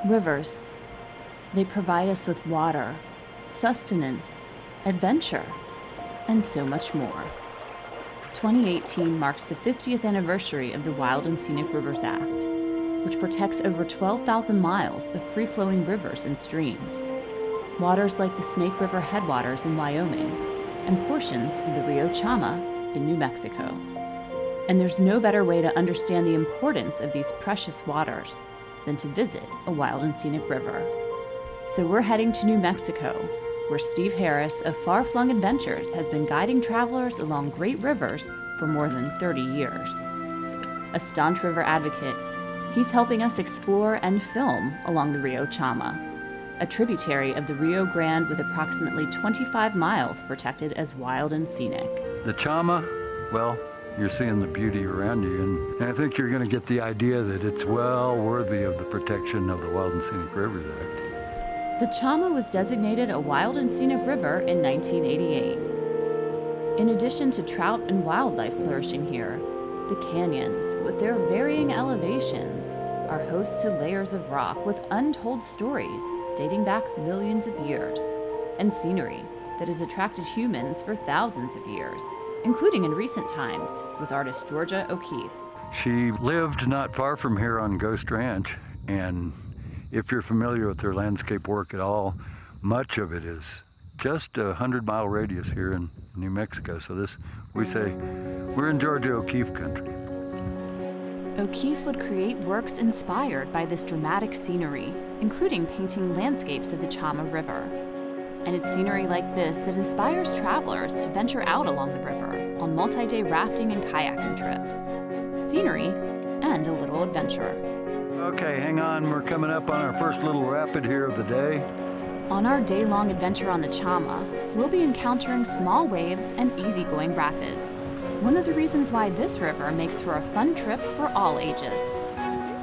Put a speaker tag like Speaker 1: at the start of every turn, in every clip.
Speaker 1: Rivers. They provide us with water, sustenance, adventure, and so much more. 2018 marks the 50th anniversary of the Wild and Scenic Rivers Act, which protects over 12,000 miles of free-flowing rivers and streams. Waters like the Snake River headwaters in Wyoming and portions of the Rio Chama in New Mexico. And there's no better way to understand the importance of these precious waters than to visit a wild and scenic river. So we're heading to New Mexico, where Steve Harris of Far Flung Adventures has been guiding travelers along great rivers for more than 30 years. A staunch river advocate, he's helping us explore and film along the Rio Chama, a tributary of the Rio Grande with approximately 25 miles protected as wild and scenic.
Speaker 2: The Chama, well, you're seeing the beauty around you, and I think you're going to get the idea that it's well worthy of the protection of the Wild and Scenic Rivers Act.
Speaker 1: The Chama was designated a wild and scenic river in 1988. In addition to trout and wildlife flourishing here, the canyons, with their varying elevations, are host to layers of rock with untold stories dating back millions of years, and scenery that has attracted humans for thousands of years, including in recent times with artist Georgia O'Keeffe.
Speaker 2: She lived not far from here on Ghost Ranch, and if you're familiar with her landscape work at all, much of it is just a 100-mile radius here in New Mexico. So we say, we're in Georgia O'Keeffe country.
Speaker 1: O'Keeffe would create works inspired by this dramatic scenery, including painting landscapes of the Chama River. And it's scenery like this that inspires travelers to venture out along the river on multi-day rafting and kayaking trips. Scenery and a little adventure.
Speaker 2: Okay, hang on, we're coming up on our first little rapid here of the day.
Speaker 1: On our day-long adventure on the Chama, we'll be encountering small waves and easygoing rapids. One of the reasons why this river makes for a fun trip for all ages.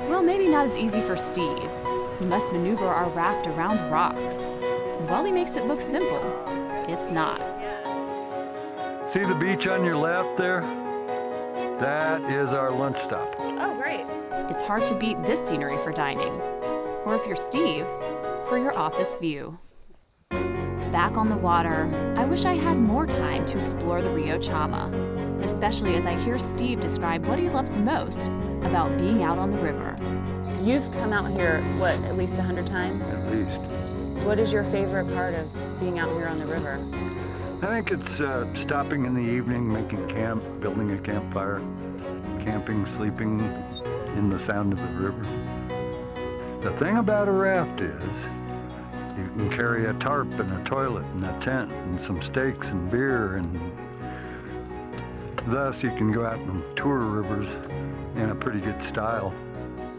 Speaker 1: Well, maybe not as easy for Steve, who must maneuver our raft around rocks. And while he makes it look simple, it's not.
Speaker 2: See the beach on your left there? That is our lunch stop.
Speaker 1: Oh, great. It's hard to beat this scenery for dining. Or if you're Steve, for your office view. Back on the water, I wish I had more time to explore the Rio Chama, especially as I hear Steve describe what he loves most about being out on the river. You've come out here, what, at least 100 times?
Speaker 2: At least.
Speaker 1: What is your favorite part of being out here on the river?
Speaker 2: I think it's stopping in the evening, making camp, building a campfire, camping, sleeping in the sound of the river. The thing about a raft is you can carry a tarp and a toilet and a tent and some steaks and beer, and thus you can go out and tour rivers in a pretty good style.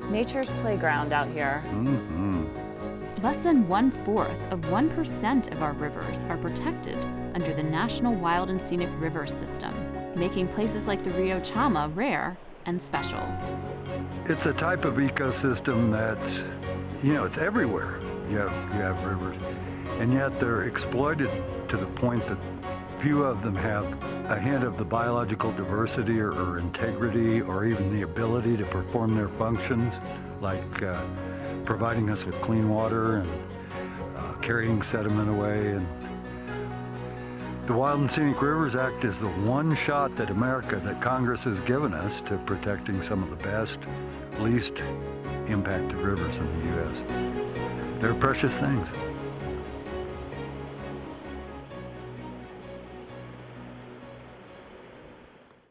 Speaker 1: Nature's playground out here.
Speaker 2: Mm-hmm.
Speaker 1: Less than 1/4 of 1% of our rivers are protected under the National Wild and Scenic Rivers System, making places like the Rio Chama rare and special.
Speaker 2: It's a type of ecosystem that's, it's everywhere. You have rivers, and yet they're exploited to the point that few of them have a hint of the biological diversity or integrity or even the ability to perform their functions, like providing us with clean water and carrying sediment away. And the Wild and Scenic Rivers Act is the one shot that Congress has given us to protecting some of the best, least impacted rivers in the U.S. They're precious things.